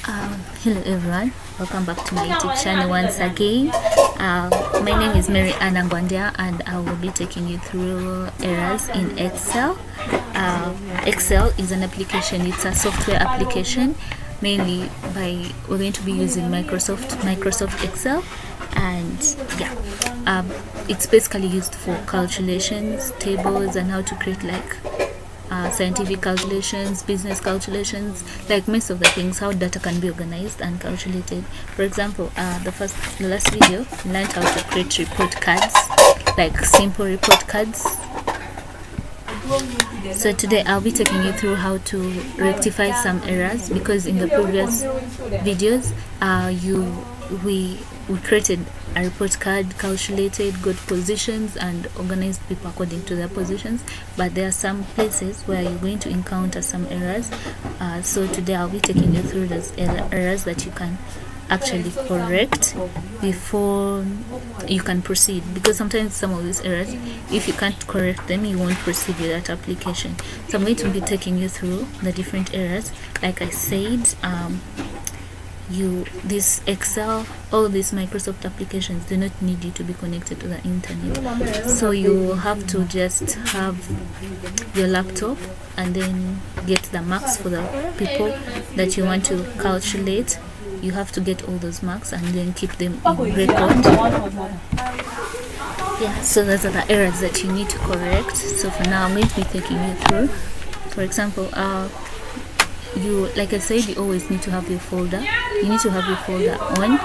Hello everyone, welcome back to my YouTube channel once again. My name is Mary Anna Ngwandia and I will be taking you through errors in Excel. Excel is an application, it's a software application. Mainly we're going to be using Microsoft Excel, and it's basically used for calculations, tables, and how to create scientific calculations, business calculations, like most of the things, how data can be organized and calculated. For example, the last video we learned how to create report cards, like simple report cards. So today I'll be taking you through how to rectify some errors, because in the previous videos we created a report card, calculated, got positions and organized people according to their positions, but there are some places where you're going to encounter some errors. So today I'll be taking you through those errors that you can actually correct before you can proceed, because sometimes some of these errors, if you can't correct them, you won't proceed with that application. So I'm going to be taking you through the different errors. Like I said, this Excel, all these Microsoft applications do not need you to be connected to the internet, so you have to just have your laptop and then get the marks for the people that you want to calculate. You have to get all those marks and then keep them in record. So those are the errors that you need to correct. So for now I'm going to be taking you through. For example, like I said, you always need to have your folder. You need to have your folder on,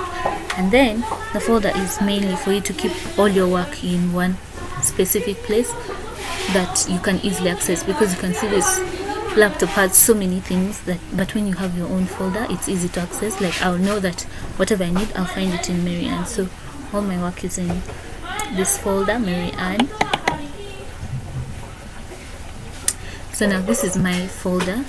and then the folder is mainly for you to keep all your work in one specific place that you can easily access, because you can see this laptop has so many things but when you have your own folder, it's easy to access. Like I'll know that whatever I need, I'll find it in Mary Ann. So all my work is in this folder, Mary Ann. So now this is my folder.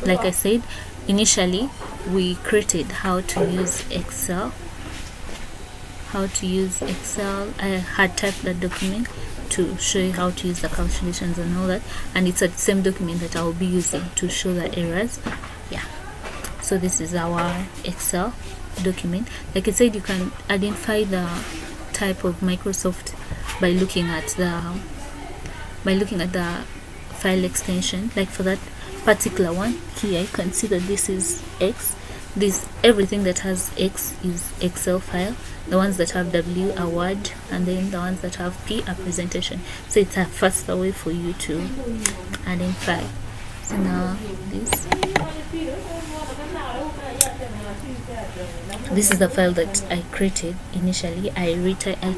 Like I said, initially we created how to use Excel. I had typed that document to show you how to use the calculations and all that, and it's the same document that I will be using to show the errors. So this is our Excel document. Like I said, you can identify the type of Microsoft by looking at the file extension. Like for that particular one here, you can see that this is X. Everything that has X is Excel file. The ones that have W are Word, and then the ones that have P are presentation. So it's a faster way for you to identify. So now this is the file that I created initially. I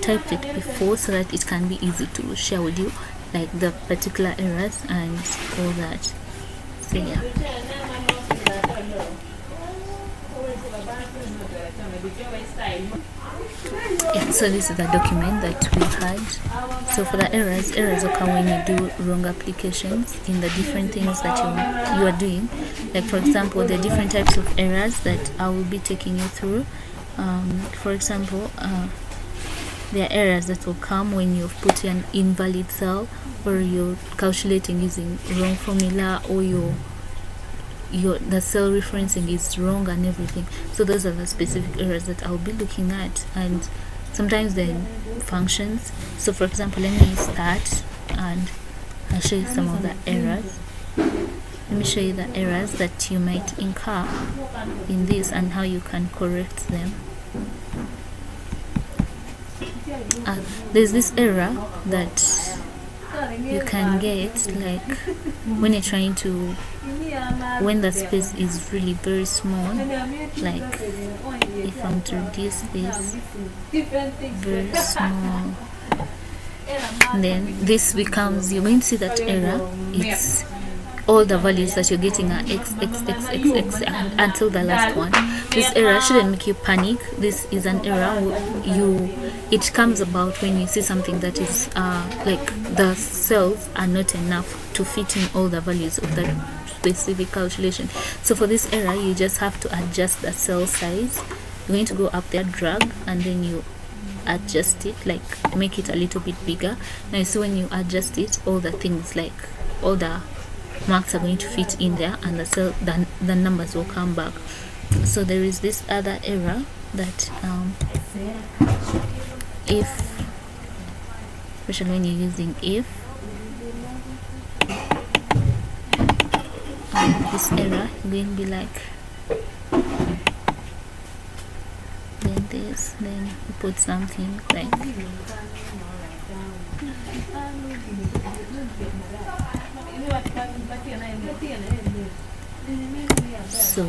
typed it before so that it can be easy to share with you, like the particular errors and all that. So so this is the document that we had. So for the errors occur when you do wrong applications in the different things that you are doing. Like for example, the different types of errors that I will be taking you through. For example, there are errors that will come when you've put an invalid cell, or you're calculating using wrong formula, or the cell referencing is wrong and everything. So those are the specific errors that I'll be looking at, and sometimes then functions. So for example, let me start and I'll show you some of the errors. Let me show you the errors that you might incur in this and how you can correct them. There's this error that you can get, like when you're trying to, when the space is really very small, like if I'm to reduce this very small, then this becomes, you're going to see that error. It's all the values that you're getting are x until the last one. This error shouldn't make you panic. This is an error it comes about when you see something that is like the cells are not enough to fit in all the values of that specific calculation. So for this error, you just have to adjust the cell size. You're going to go up there, drag, and then you adjust it, like make it a little bit bigger. Now you see when you adjust it, all the things, like all the marks are going to fit in there, and the numbers will come back. So there is this other error that if, especially when you're using if, this error you're going to be like, then this, then you put something like so.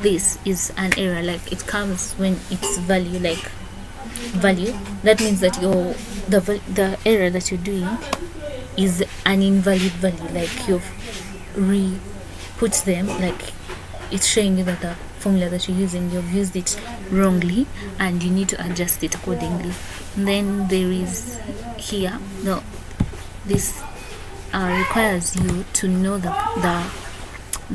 This is an error, like it comes when it's value, like value. That means that the error that you're doing is an invalid value, like you've put them, like it's showing you that the formula that you're using, you've used it wrongly and you need to adjust it accordingly. And then there is here, no, this requires you to know the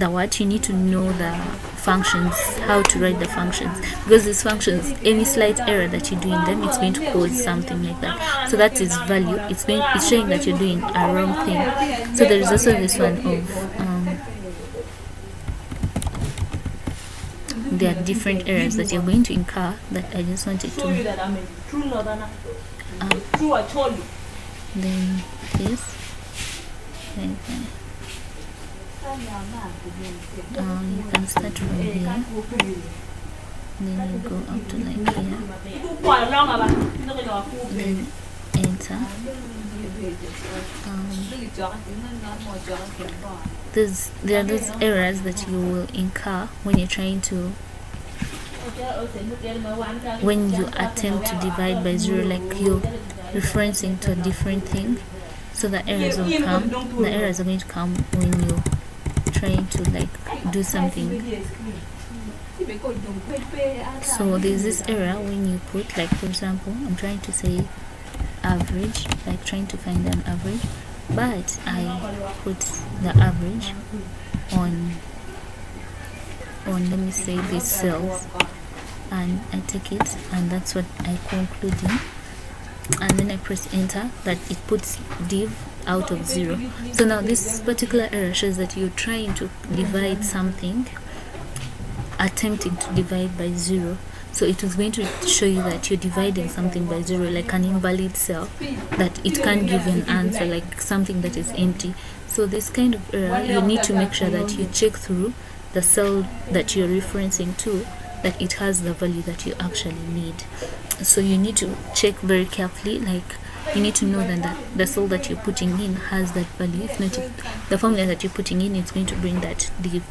what you need to know the functions, how to write the functions, because these functions, any slight error that you do in them, it's going to cause something like that. So that is value. It's showing that you're doing a wrong thing. So there is also this one of there are different errors that you're going to incur that I just wanted to then this you can start from here, then you go up to like here, then enter. There are those errors that you will incur when you're trying to, when you attempt to divide by 0, like you're referencing to a different thing. So the errors will come. The errors are going to come when you're trying to like do something. So there's this error when you put, like for example, I'm trying to say average, like trying to find an average, but I put the average on let me say these cells, and I take it, and that's what I conclude in, and then I press enter. That it puts div out of 0. So now this particular error shows that you're trying to divide something, attempting to divide by 0. So it was going to show you that you're dividing something by 0, like an invalid cell, that it can't give an answer, like something that is empty. So this kind of error, you need to make sure that you check through the cell that you're referencing to, that it has the value that you actually need. So you need to check very carefully, like you need to know that the cell that you're putting in has that value. If not, the formula that you're putting in is going to bring that div.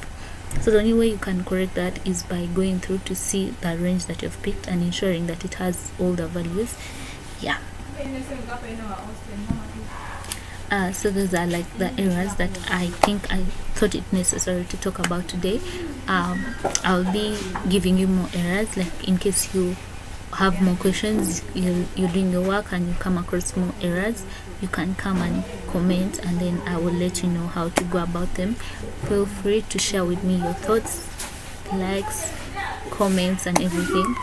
So the only way you can correct that is by going through to see the range that you've picked and ensuring that it has all the values. Yeah. So those are like the errors that I think I thought it necessary to talk about today. I'll be giving you more errors, like in case you have more questions, you're doing your work and you come across more errors, you can come and comment, and then I will let you know how to go about them. Feel free to share with me your thoughts, likes, comments and everything.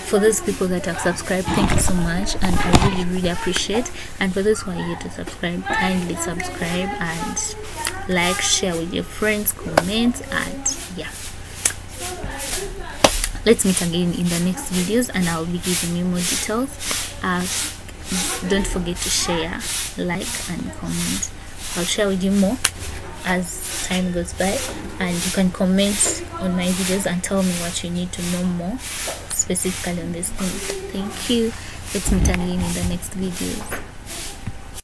For those people that have subscribed, thank you so much, and I really appreciate. And for those who are yet to subscribe, kindly subscribe and like, share with your friends, comment, and yeah, let's meet again in the next videos, and I'll be giving you more details. Don't forget to share, like and comment. I'll share with you more as time goes by, and you can comment on my videos and tell me what you need to know more specifically on this thing. Thank you. Let's meet again in the next videos.